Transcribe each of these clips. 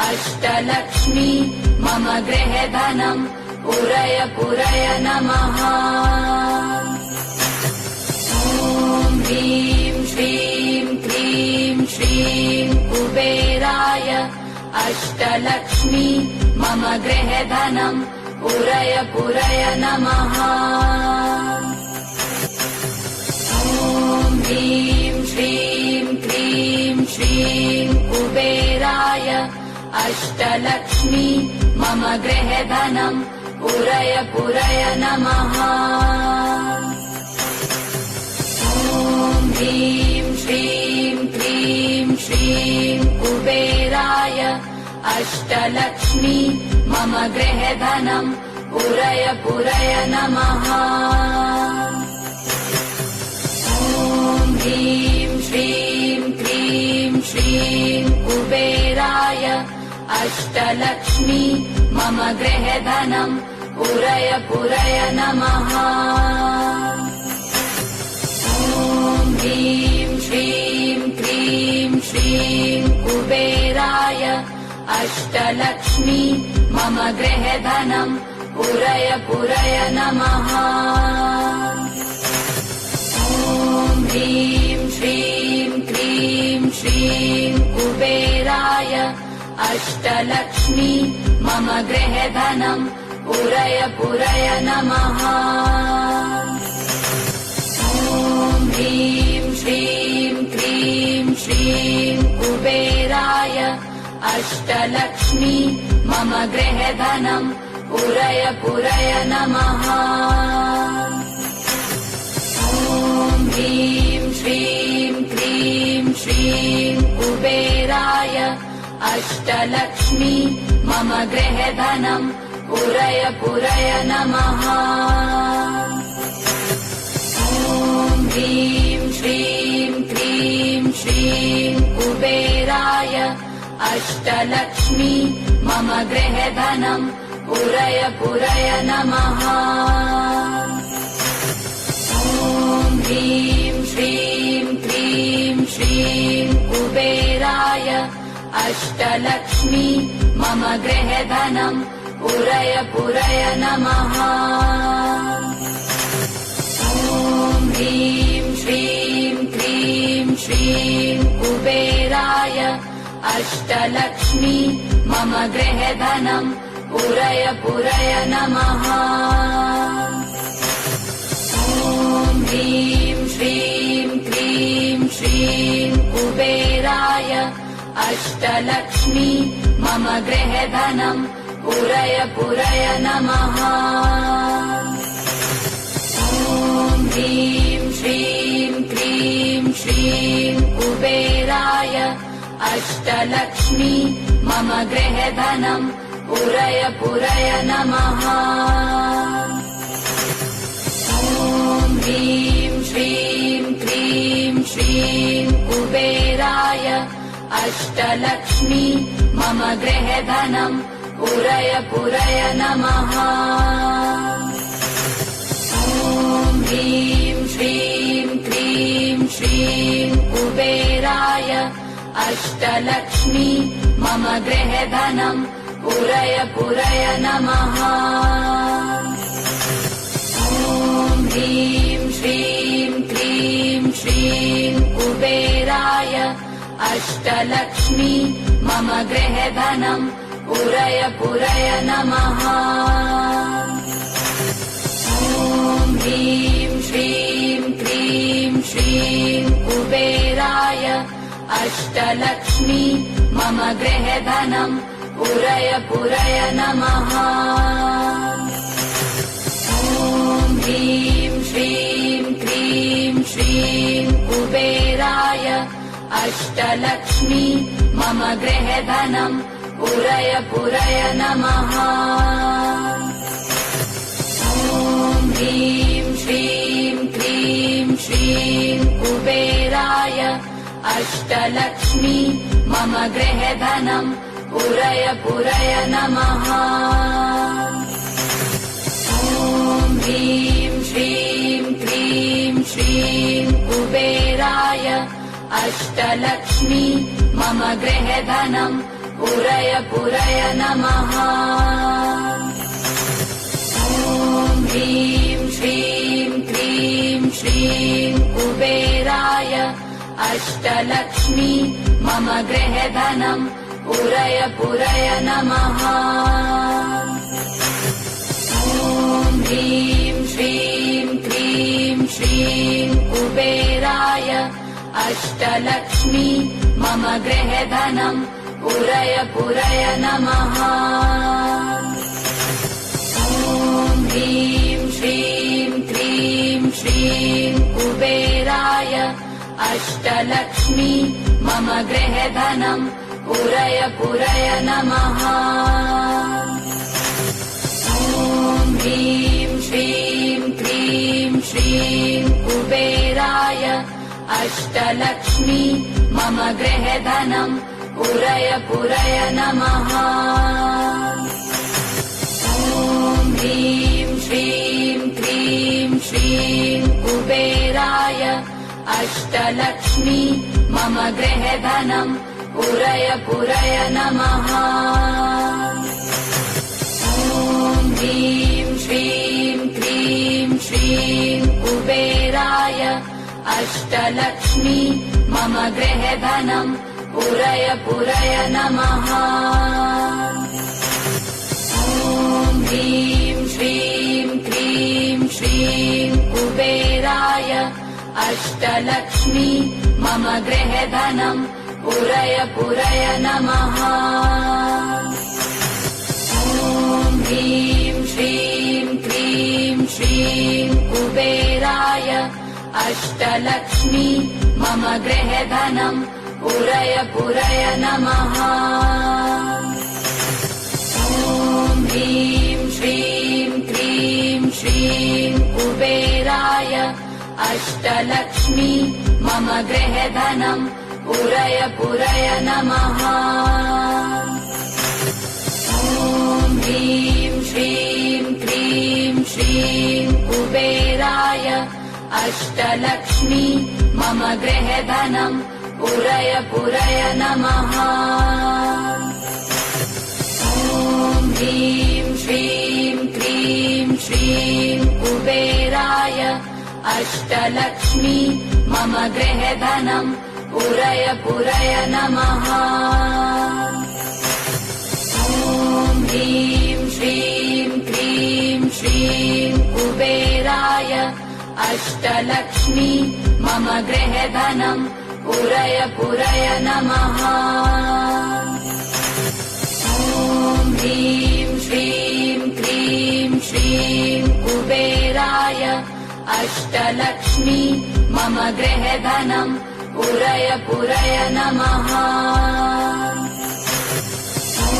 अष्टलक्ष्मी मम गृहे धनम् पुरय पुरय नमः। ॐ ह्रीं श्रीं क्लीं श्रीं कुबेराय अष्टलक्ष्मी मम गृहे धनम् पुरय पुरय नमः। ॐ ह्रीं श्रीं क्लीं श्रीं कुबेराय अष्टलक्ष्मी मम गृहे धनम् पुरय पुरय नमः। ॐ ह्रीं श्रीं क्लीं श्रीं कुबेराय अष्टलक्ष्मी मम गृहे धनम् पुरय पुरय नमः। ॐ ह्रीं श्रीं क्लीं श्रीं कुबेराय अष्टलक्ष्मी मम गृहे धनम् पुरय पुरय नमः। ॐ ह्रीं श्रीं क्लीं श्रीं कुबेराय अष्टलक्ष्मी मम गृहे धनम् पुरय पुरय नमः। ॐ ह्रीं श्रीं क्लीं श्रीं कुबेराय अष्टलक्ष्मी मम गृहे धनम् पुरय पुरय नमः। ॐ ह्रीं श्रीं क्लीं श्रीं कुबेराय अष्टलक्ष्मी मम गृहे धनम् पुरय पुरय नमः। ॐ ह्रीं श्रीं क्लीं श्रीं कुबेराय अष्टलक्ष्मी मम गृहे धनम् पुरय पुरय नमः। ॐ ह्रीं श्रीं क्लीं श्रीं कुबेराय अष्टलक्ष्मी मम गृहे धनम् पुरय पुरय नमः। ॐ ह्रीं श्रीं क्लीं श्रीं कुबेराय अष्टलक्ष्मी मम गृहे धनम् पुरय पुरय नमः। ॐ ह्रीं श्रीं क्लीं श्रीं कुबेराय अष्टलक्ष्मी मम गृहे धनम् पुरय पुरय नमः। ॐ ह्रीं श्रीं क्लीं श्रीं कुबेराय अष्टलक्ष्मी मम गृहे धनम् पुरय पुरय नमः। ॐ ह्रीं श्रीं क्लीं श्रीं कुबेराय अष्टलक्ष्मी मम गृहे धनम् पुरय पुरय नमः। ॐ ह्रीं श्रीं क्लीं श्रीं कुबेराय अष्टलक्ष्मी मम गृहे धनम् पुरय पुरय नमः। ॐ ह्रीं श्रीं क्लीं श्रीं कुबेराय अष्टलक्ष्मी मम गृहे धनम् पुरय पुरय नमः। ॐ ह्रीं श्रीं क्लीं श्रीं कुबेराय अष्टलक्ष्मी मम गृहे धनम् पुरय पुरय नमः। ॐ ह्रीं श्रीं क्लीं श्रीं कुबेराय अष्टलक्ष्मी मम गृहे धनम् पुरय पुरय नमः। ॐ ह्रीं श्रीं क्लीं श्रीं कुबेराय अष्टलक्ष्मी मम गृहे धनम् पुरय पुरय नमः। ॐ ह्रीं श्रीं क्लीं श्रीं कुबेराय अष्टलक्ष्मी मम गृहे धनम् पुरय पुरय नमः। ॐ ह्रीं श्रीं क्लीं श्रीं कुबेराय अष्टलक्ष्मी मम गृहे धनम् पूरय पूरय नमः। ॐ ह्रीं श्रीं क्रीं श्रीं कुबेराय अष्टलक्ष्मी मम गृहधनं पूरय पूरय नमः। ॐ ह्रीं श्रीं क्रीं श्रीं कुबेराय अष्टलक्ष्मी मम गृहधनं पूरय पूरय नमः। ॐ ह्रीं श्रीं क्रीं श्रीं कुबेराय अष्टलक्ष्मी मम गृहधनं पूरय पूरय नमः। ॐ ह्रीं श्रीं क्रीं श्रीं कुबेराय अष्टलक्ष्मी मम गृहधनं पूरय पूरय नमः। ॐ ह्रीं श्रीं क्रीं श्रीं कुबेराय अष्टलक्ष्मी मम गृहधनं पूरय पूरय नमः। ॐ ह्रीं श्रीं क्रीं श्रीं कुबेराय अष्टलक्ष्मी मम गृहधनं पूरय पूरय नमः। ॐ ह्रीं श्रीं क्रीं श्रीं कुबेराय अष्टलक्ष्मी मम गृहधनं पूरय पूरय नमः। ॐ ह्रीं श्रीं क्रीं श्रीं कुबेराय अष्टलक्ष्मी मम गृहधनं पूरय पूरय नमः। ॐ ह्रीं श्रीं क्रीं श्रीं कुबेराय अष्टलक्ष्मी मम गृहधनं पूरय पूरय नमः। ॐ ह्रीं श्रीं क्रीं श्रीं कुबेराय अष्टलक्ष्मी मम गृहधनं पूरय पूरय नमः। ॐ ह्रीं श्रीं क्रीं श्रीं कुबेराय अष्टलक्ष्मी मम गृहधनं पूरय पूरय नमः। ॐ ह्रीं श्रीं क्रीं श्रीं कुबेराय अष्टलक्ष्मी मम गृहधनं पूरय पूरय नमः। ॐ ह्रीं श्रीं क्रीं श्रीं कुबेराय अष्टलक्ष्मी मम गृहधनं पूरय पूरय नमः।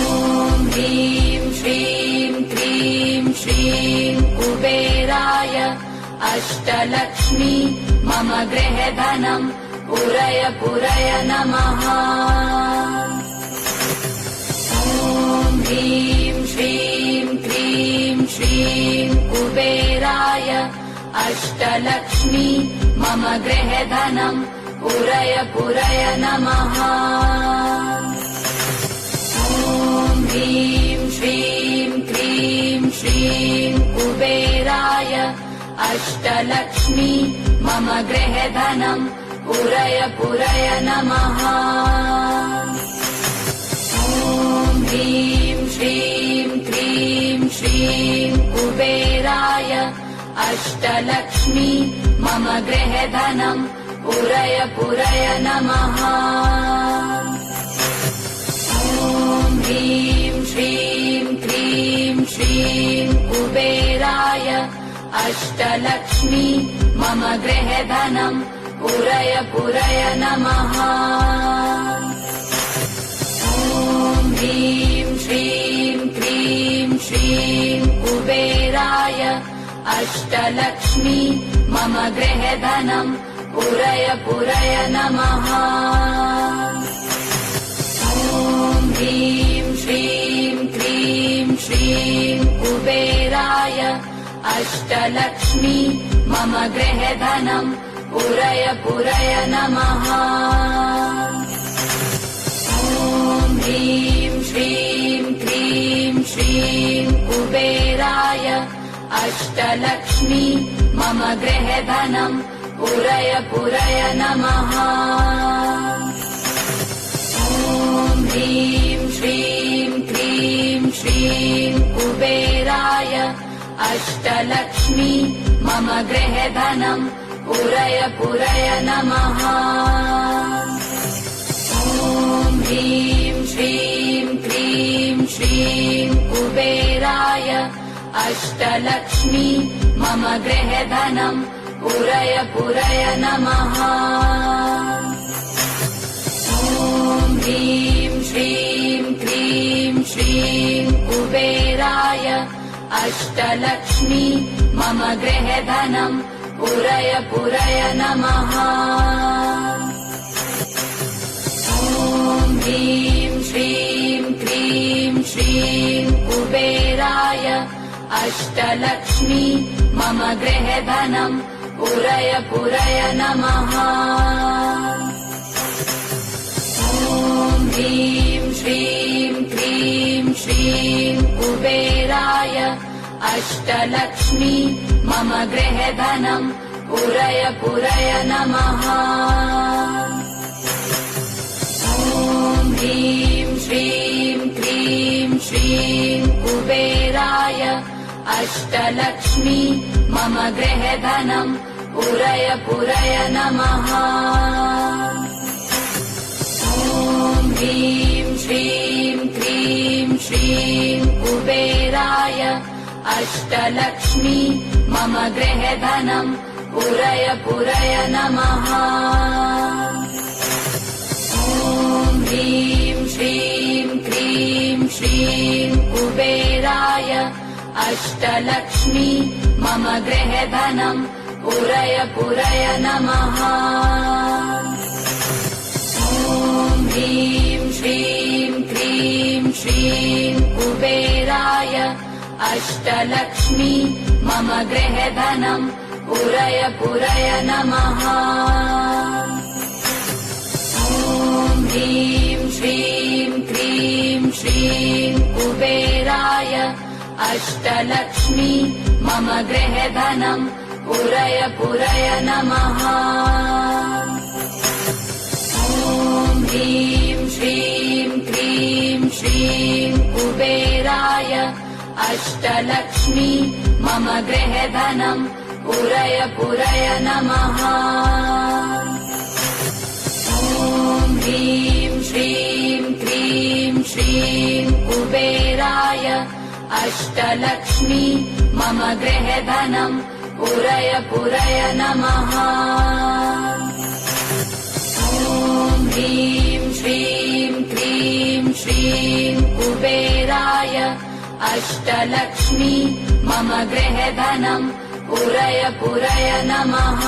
ॐ ह्रीं श्रीं क्रीं श्रीं कुबेराय अष्टलक्ष्मी मम गृहधनं पूरय पूरय नमः। ॐ ह्रीं श्रीं क्रीं श्रीं कुबेराय अष्टलक्ष्मी मम गृहधनं पूरय पूरय नमः। ॐ ह्रीं श्रीं क्रीं श्रीं कुबेराय अष्टलक्ष्मी मम गृहधनं पूरय पूरय नमः। ॐ ह्रीं श्रीं क्रीं श्रीं कुबेराय अष्टलक्ष्मी मम गृहधनं पूरय पूरय नमः। ॐ ह्रीं श्रीं क्रीं श्रीं कुबेराय अष्टलक्ष्मी मम गृहधनं पूरय पूरय नमः। ॐ ह्रीं श्रीं क्रीं श्रीं कुबेराय अष्टलक्ष्मी मम गृहधनं पूरय पूरय नमः। ॐ ह्रीं श्रीं क्रीं श्रीं कुबेराय अष्टलक्ष्मी मम गृहधनं पूरय पूरय नमः। ॐ ॐ ह्रीं श्रीं क्रीं श्रीं कुबेराय अष्टलक्ष्मी मम गृहधनम् पूरय पूरय नमः। ॐ ह्रीं श्रीं क्रीं श्रीं कुबेराय अष्टलक्ष्मी मम गृहधनम् पूरय पूरय नमः। ॐ ह्रीं श्रीं क्रीं श्रीं कुबेराय अष्टलक्ष्मी मम गृहधनम् पूरय पूरय नमः। ॐ ह्रीं श्रीं क्रीं श्रीं कुबेराय अष्टलक्ष्मी मम गृहधनम् पूरय पूरय नमः। ॐ ह्रीं श्रीं क्रीं श्रीं कुबेराय अष्टलक्ष्मी मम गृहधनम् पूरय पूरय नमः। ॐ ह्रीं श्रीं क्रीं श्रीं कुबेराय अष्टलक्ष्मी मम गृहधनम् पूरय पूरय नमः। ॐ ह्रीं श्रीं क्रीं श्रीं कुबेराय अष्टलक्ष्मी मम गृहधनम् पूरय पूरय नमः। ॐ ह्रीं श्रीं क्रीं श्रीं कुबेराय अष्टलक्ष्मी मम गृहधनम् पूरय पूरय नमः। ॐ ह्रीं श्रीं क्रीं श्रीं कुबेराय अष्टलक्ष्मी मम गृहधनम् पूरय पूरय नमः। ॐ ह्रीं श्रीं क्रीं श्रीं कुबेराय अष्टलक्ष्मी मम गृहधनम् पूरय पूरय नमः। ॐ ह्रीं श्रीं क्रीं श्रीं कुबेराय अष्टलक्ष्मी मम गृहधनम् पूरय पूरय नमः। ॐ ह्रीं श्रीं क्रीं श्रीं कुबेराय अष्टलक्ष्मी मम गृहधनम् पूरय पूरय नमः। ॐ ह्रीं श्रीं क्रीं श्रीं कुबेराय अष्टलक्ष्मी मम गृहधनम् पूरय पूरय नमः। ॐ ह्रीं श्रीं क्रीं श्रीं कुबेराय अष्टलक्ष्मी मम गृहधनम् पूरय पूरय नमः।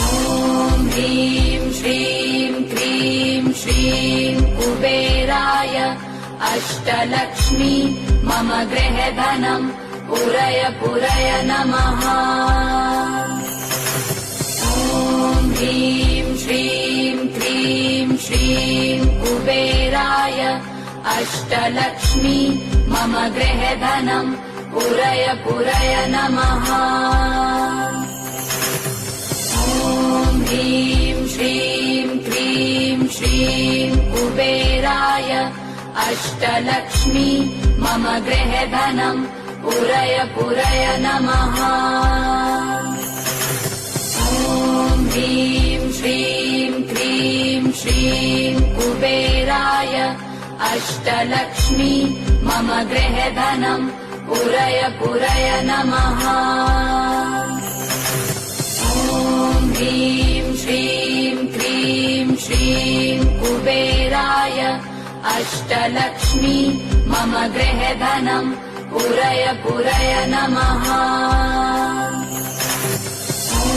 ॐ ह्रीं श्रीं क्रीं श्रीं कुबेराय अष्टलक्ष्मी मम गृहधनम् पूरय पूरय नमः। ॐ ह्रीं श्रीं क्रीं श्रीं कुबेराय अष्टलक्ष्मी मम गृहधनम् पूरय पूरय नमः। ॐ ह्रीं श्रीं क्रीं श्रीं कुबेराय अष्टलक्ष्मी मम गृहधनम् पूरय पूरय नमः। ॐ ह्रीं श्रीं क्रीं श्रीं कुबेराय अष्टलक्ष्मी मम गृहधनम् पूरय पूरय नमः। ॐ ह्रीं श्रीं क्रीं श्रीं कुबेराय अष्टलक्ष्मी मम गृहधनम् पूरय पूरय नमः।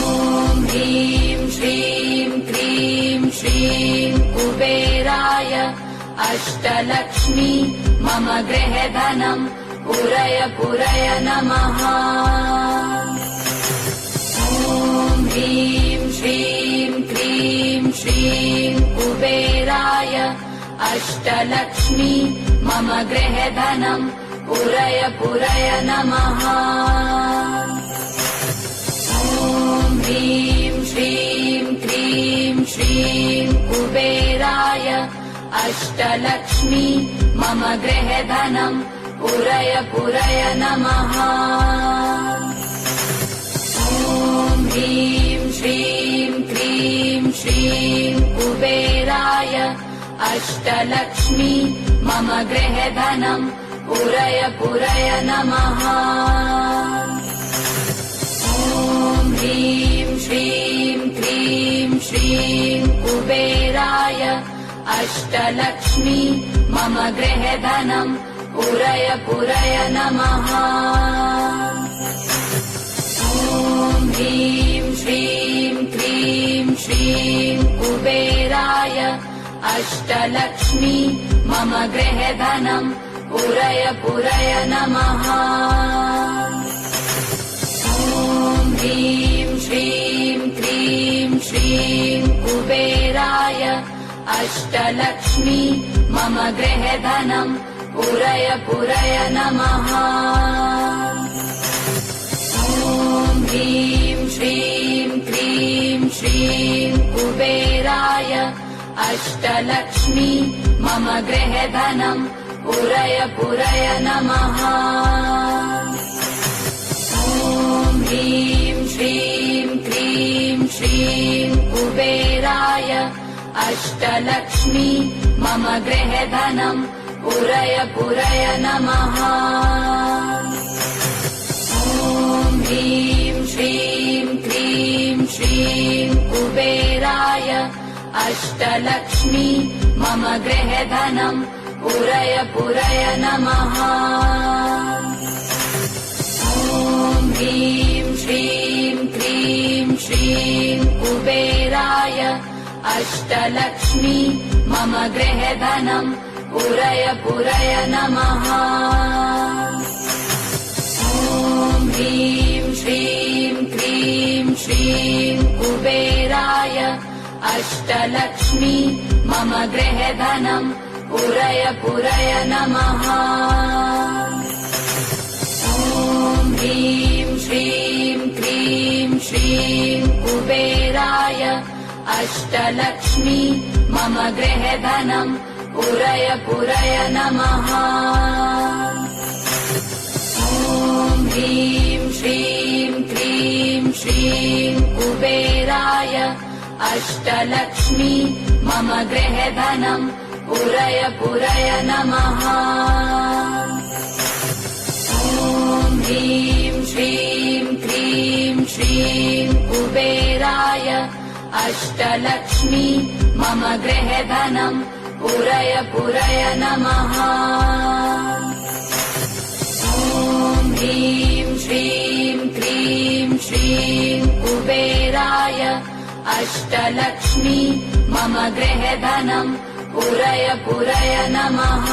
ॐ ह्रीं श्रीं क्रीं श्रीं कुबेराय अष्टलक्ष्मी मम गृहधनम् पूरय पूरय नमः। ॐ ह्रीं श्रीं क्रीं श्रीं कुबेराय कुबेराय अष्टलक्ष्मी मम गृहे धनम् पूरय पूरय नमः। ॐ ह्रीं श्रीं क्रीं श्रीं कुबेराय अष्टलक्ष्मी मम गृहे धनम् पूरय पूरय नमः। ॐ ह्रीं श्रीं क्रीं श्रीं कुबेराय अष्टलक्ष्मी मम गृहे धनम् पूरय पूरय नमः। ॐ ह्रीं श्रीं क्रीं श्रीं कुबेराय अष्टलक्ष्मी मम गृहे धनम् पूरय पूरय नमः। ॐ ह्रीं श्रीं क्रीं श्रीं कुबेराय अष्टलक्ष्मी मम गृहे धनम् पूरय पूरय नमः। ॐ ह्रीं श्रीं क्रीं श्रीं कुबेराय अष्टलक्ष्मी मम गृहे धनम् पूरय पूरय नमः। ॐ ह्रीं श्रीं क्रीं श्रीं कुबेराय अष्टलक्ष्मी मम गृहे धनम् पूरय पूरय नमः। ॐ ह्रीं श्रीं क्रीं श्रीं कुबेराय अष्टलक्ष्मी मम गृहे धनम् पूरय पूरय नमः। ॐ ह्रीं श्रीं क्रीं श्रीं कुबेराय अष्टलक्ष्मी मम गृहे धनम् पूरय पूरय नमः। ॐ ह्रीं श्रीं क्रीं श्रीं कुबेराय अष्टलक्ष्मी मम गृहे धनम् पूरय पूरय नमः। ॐ ह्रीं श्रीं क्रीं श्रीं कुबेराय अष्टलक्ष्मी मम गृहे धनम् पूरय पूरय नमः। ॐ ह्रीं श्रीं क्रीं श्रीं कुबेराय अष्टलक्ष्मी मम गृहे धनम् पूरय पूरय नमः। ॐ ह्रीं श्रीं क्रीं श्रीं कुबेराय अष्टलक्ष्मी मम गृहे धनम् पूरय पूरय नमः। ॐ ह्रीं श्रीं क्रीं श्रीं कुबेराय अष्टलक्ष्मी मम गृहे धनम् पूरय पूरय नमः। ॐ ह्रीं श्रीं क्रीं श्रीं कुबेराय अष्टलक्ष्मी मम गृहे धनम् पूरय पूरय नमः।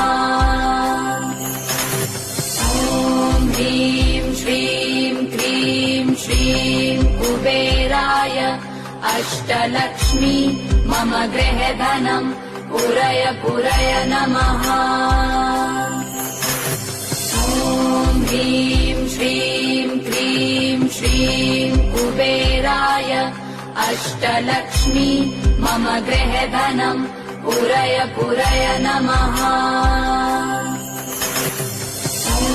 ॐ ह्रीं श्रीं क्रीं श्रीं कुबेराय अष्टलक्ष्मी मम गृहे धनम् पूरय पूरय नमः। ॐ ह्रीं श्रीं क्रीं श्रीं कुबेराय अष्टलक्ष्मी मम गृहे धनम् पूरय पूरय नमः।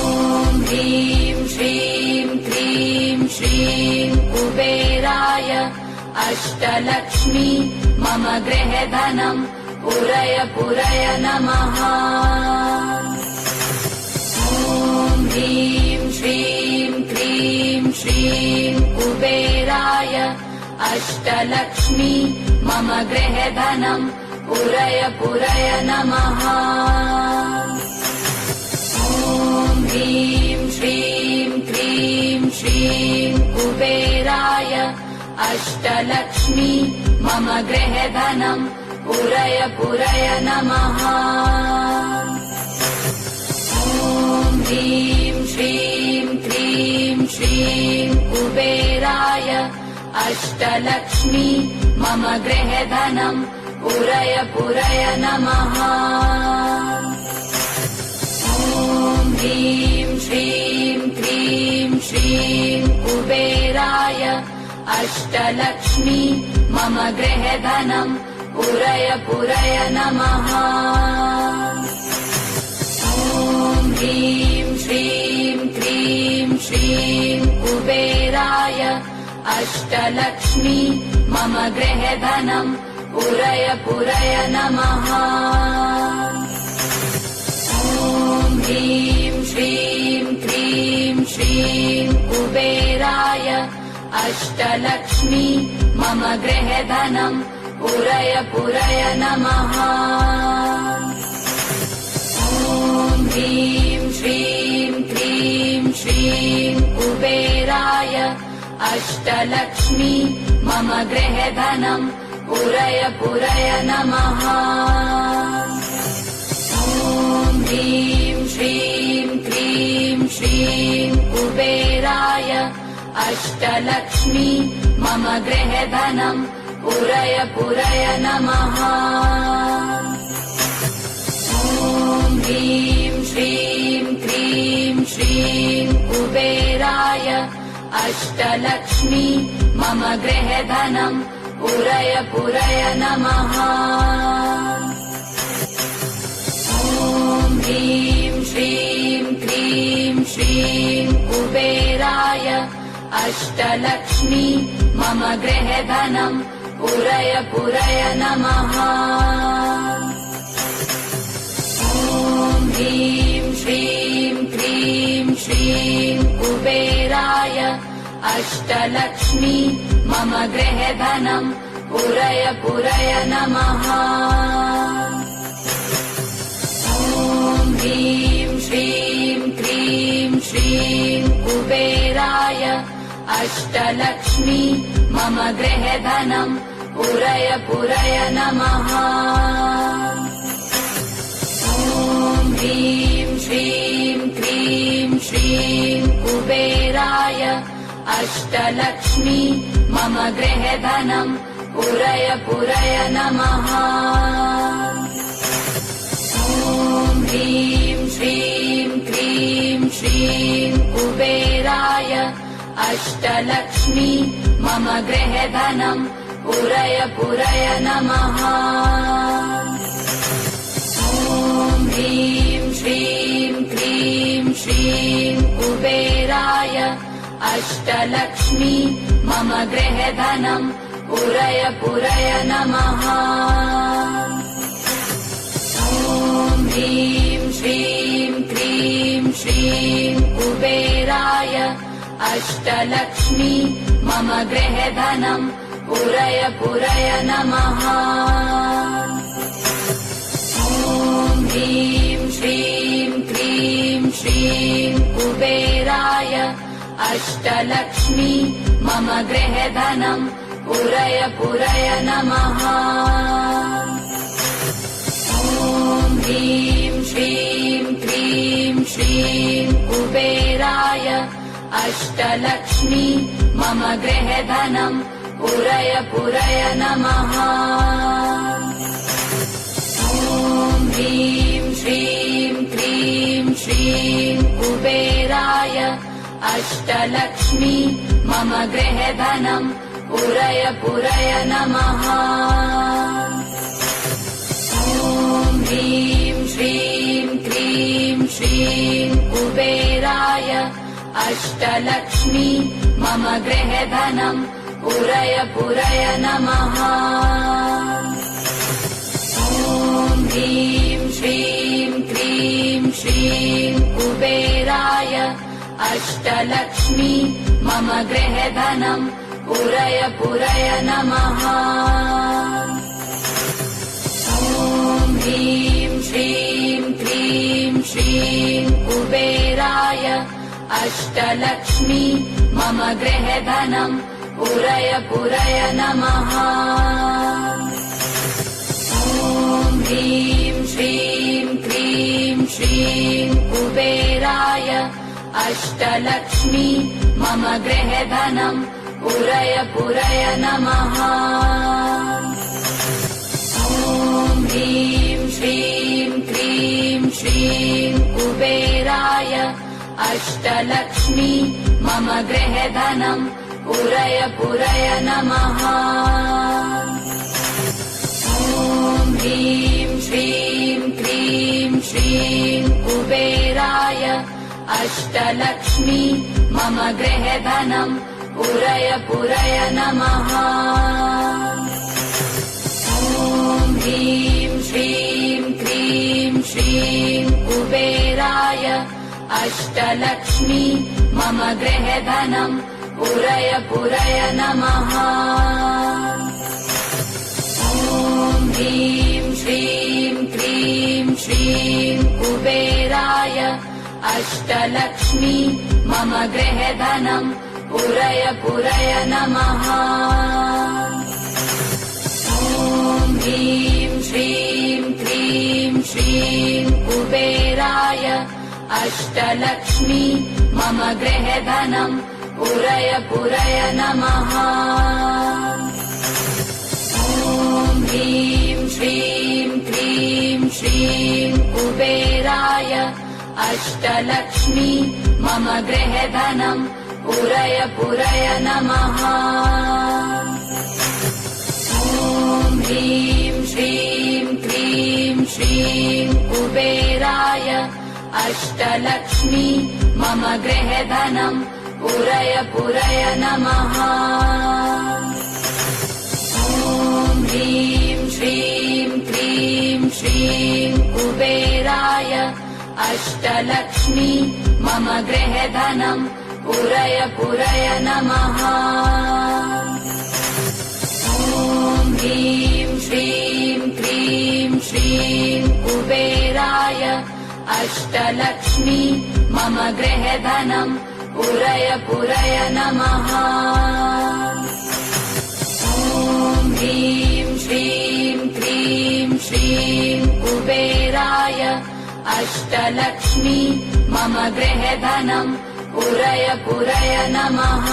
ॐ ह्रीं श्रीं क्रीं श्रीं कुबेराय अष्टलक्ष्मी मम गृहे धनम् पूरय पूरय नमः। ॐ ह्रीं श्रीं क्रीं श्रीं कुबेराय अष्टलक्ष्मी मम गृहे धनम् पूरय पूरय नमः। ॐ ह्रीं श्रीं क्रीं श्रीं कुबेराय अष्टलक्ष्मी मम गृहे धनम् पूरय पूरय नमः। ॐ ह्रीं श्रीं क्रीं श्रीं कुबेराय अष्टलक्ष्मी मम गृहे धनम् पूरय पूरय नमः। ॐ ह्रीं श्रीं क्रीं श्रीं कुबेराय अष्टलक्ष्मी मम गृहे धनम् पूरय पूरय नमः। ॐ ह्रीं श्रीं क्रीं श्रीं कुबेराय अष्टलक्ष्मी मम गृहे धनम् पूरय पूरय नमः। ॐ ह्रीं श्रीं क्रीं श्रीं कुबेराय अष्टलक्ष्मी मम गृहे धनम् पूरय पूरय नमः। ॐ ह्रीं श्रीं क्रीं श्रीं कुबेराय अष्टलक्ष्मी मम गृहे धनम् पूरय पूरय नमः। ॐ ह्रीं श्रीं क्रीं श्रीं कुबेराय अष्टलक्ष्मी मम गृहे धनम् पूरय पूरय नमः। ॐ ह्रीं श्रीं क्रीं श्रीं कुबेराय अष्टलक्ष्मी मम गृहे धनम् पूरय पूरय नमः। ॐ ह्रीं श्रीं क्रीं श्रीं कुबेराय अष्टलक्ष्मी मम गृहे धनम् पूरय पूरय नमः। ॐ ह्रीं श्रीं क्रीं श्रीं कुबेराय अष्टलक्ष्मी मम गृहे धनम् पूरय पूरय नमः। ॐ ह्रीं श्रीं क्रीं श्रीं कुबेराय अष्टलक्ष्मी मम गृहे धनम् पूरय पूरय नमः। ॐ ह्रीं श्रीं क्रीं श्रीं कुबेराय अष्टलक्ष्मी मम गृहे धनम् पूरय पूरय नमः। ॐ ह्रीं श्रीं क्रीं श्रीं कुबेराय अष्टलक्ष्मी मम गृहे धनम् पूरय पूरय नमः। ॐ ह्रीं श्रीं क्रीं श्रीं कुबेराय अष्टलक्ष्मी मम गृहे धनम् पूरय पूरय नमः। ॐ ह्रीं श्रीं क्रीं श्रीं कुबेराय अष्टलक्ष्मी मम गृहे धनम् पूरय पूरय नमः। ॐ ह्रीं श्रीं क्रीं श्रीं कुबेराय अष्टलक्ष्मी मम गृहे धनम् पूरय पूरय नमः। ॐ ह्रीं श्रीं क्रीं श्रीं कुबेराय अष्टलक्ष्मी मम गृहे धनम् पूरय पूरय नमः। ॐ ह्रीं श्रीं क्रीं श्रीं कुबेराय अष्टलक्ष्मी मम गृहे धनम् पूरय पूरय नमः। ॐ ह्रीं श्रीं क्रीं श्रीं कुबेराय अष्टलक्ष्मी मम गृहे धनम् पूरय पूरय नमः। ॐ ह्रीं श्रीं क्रीं श्रीं कुबेराय अष्टलक्ष्मी मम गृहे धनम् पूरय पूरय नमः। ॐ ह्रीं श्रीं क्रीं श्रीं कुबेराय अष्टलक्ष्मी मम गृहे धनम् पूरय पूरय नमः। ॐ ह्रीं श्रीं क्रीं श्रीं कुबेराय अष्टलक्ष्मी मम गृहे धनम् पूरय पूरय नमः। ॐ श्रीं क्रीं श्रीं कुबेराय अष्टलक्ष्मी मम गृहे धनम् पूरय पूरय नमः। ॐ ह्रीं श्रीं क्रीं श्रीं कुबेराय अष्टलक्ष्मी मम गृहे धनम् पूरय पूरय नमः। ॐ ह्रीं श्रीं क्रीं श्रीं कुबेराय अष्टलक्ष्मी मम गृहे धनम् पूरय पूरय नमः। ॐ ह्रीं श्रीं क्रीं श्रीं कुबेराय अष्टलक्ष्मी मम गृहे धनम् पूरय पूरय नमः। ॐ ह्रीं श्रीं क्रीं श्रीं कुबेराय अष्टलक्ष्मी मम गृहे धनम् पूरय पूरय नमः। ॐ ह्रीं श्रीं क्रीं श्रीं कुबेराय अष्टलक्ष्मी मम गृहे धनम् पूरय पूरय नमः। ॐ ह्रीं श्रीं क्रीं श्रीं कुबेराय अष्टलक्ष्मी मम गृहे धनम् पूरय पूरय नमः। ॐ ह्रीं श्रीं क्रीं श्रीं कुबेराय अष्टलक्ष्मी मम गृहे धनम् पूरय पूरय नमः। ॐ ह्रीं श्रीं क्रीं श्रीं कुबेराय अष्टलक्ष्मी मम गृहे धनम् पूरय पूरय नमः। ॐ ह्रीं श्रीं क्रीं श्रीं कुबेराय अष्टलक्ष्मी मम गृहे धनम् पूरय पूरय नमः।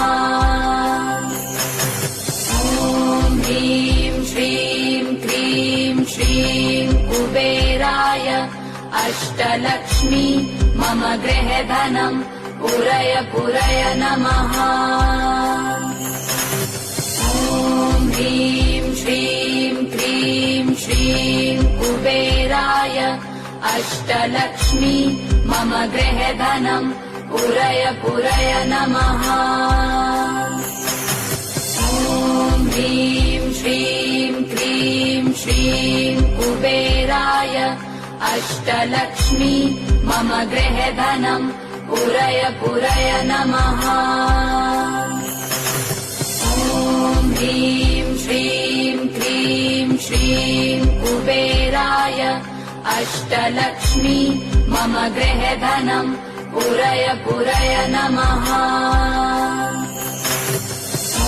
ॐ ह्रीं श्रीं क्रीं श्रीं कुबेराय अष्टलक्ष्मी मम गृहे धनम् पूरय पूरय नमः। ॐ ह्रीं श्रीं क्रीं श्रीं कुबेराय अष्टलक्ष्मी मम गृहे धनम् पूरय पूरय नमः। ॐ ह्रीं श्रीं क्रीं श्रीं कुबेराय अष्टलक्ष्मी मम गृहे धनम् पूरय पूरय नमः। ॐ ह्रीं श्रीं क्रीं श्रीं कुबेराय अष्टलक्ष्मी मम गृहे धनम् पूरय पूरय नमः।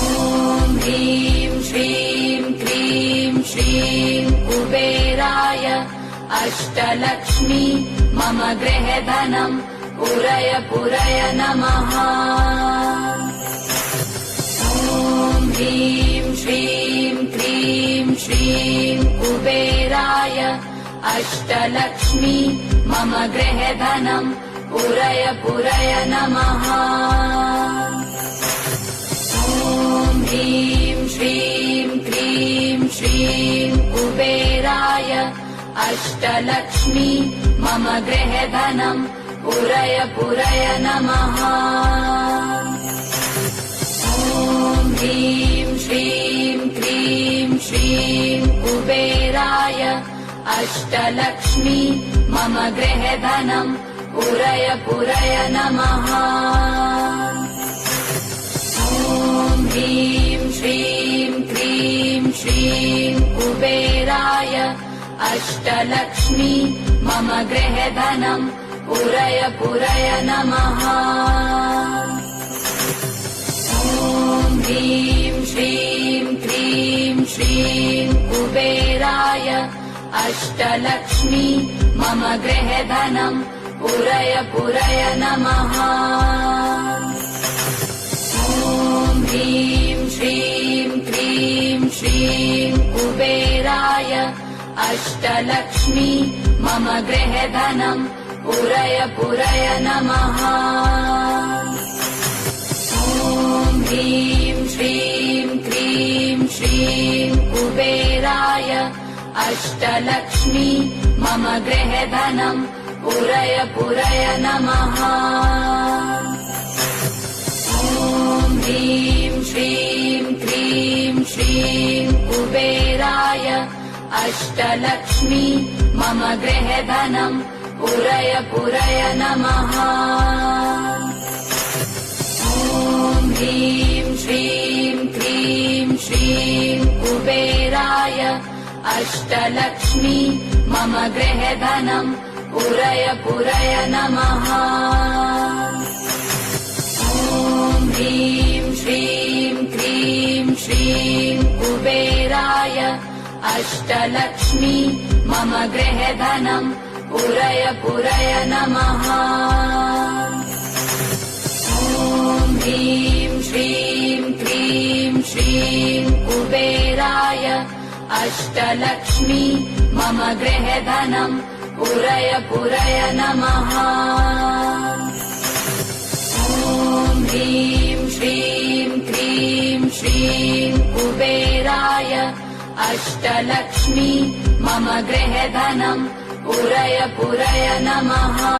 ॐ ह्रीं श्रीं क्रीं श्रीं कुबेराय अष्टलक्ष्मी मम गृहे धनम् पूरय पूरय नमः। ॐ ह्रीं श्रीं क्रीं श्रीं कुबेराय अष्टलक्ष्मी मम गृहे धनम् पूरय पूरय नमः। ॐ ह्रीं श्रीं क्रीं श्रीं कुबेराय अष्टलक्ष्मी मम गृहे धनम् पूरय पूरय नमः। ॐ ह्रीं श्रीं क्रीं श्रीं कुबेराय अष्टलक्ष्मी मम गृहे धनम् पूरय पूरय नमः। ॐ ह्रीं श्रीं क्रीं श्रीं कुबेराय अष्टलक्ष्मी मम गृहे धनम् पूरय पूरय नमः। ॐ ह्रीं श्रीं क्रीं श्रीं कुबेराय अष्टलक्ष्मी मम गृहे धनम् पूरय पूरय नमः। ॐ ह्रीं श्रीं क्रीं श्रीं कुबेराय अष्टलक्ष्मी मम गृहे धनम् पूरय पूरय नमः। ॐ ह्रीं श्रीं क्रीं श्रीं कुबेराय अष्टलक्ष्मी मम गृहे धनम् पूरय पूरय नमः। ॐ ह्रीं श्रीं क्रीं श्रीं कुबेराय अष्टलक्ष्मी मम गृहे धनम् पूरय पूरय नमः। ॐ ह्रीं श्रीं क्रीं श्रीं कुबेराय अष्टलक्ष्मी मम गृहे धनम् पूरय पूरय नमः। ॐ ह्रीं श्रीं क्रीं श्रीं कुबेराय अष्टलक्ष्मी मम गृहे धनम् पूरय पूरय नमः। ॐ ह्रीं श्रीं क्रीं श्रीं कुबेराय अष्टलक्ष्मी मम गृहे धनम् पूरय पूरय नमः। ॐ ह्रीं श्रीं क्रीं श्रीं कुबेराय अष्टलक्ष्मी मम गृहे धनम् पूरय पूरय नमः।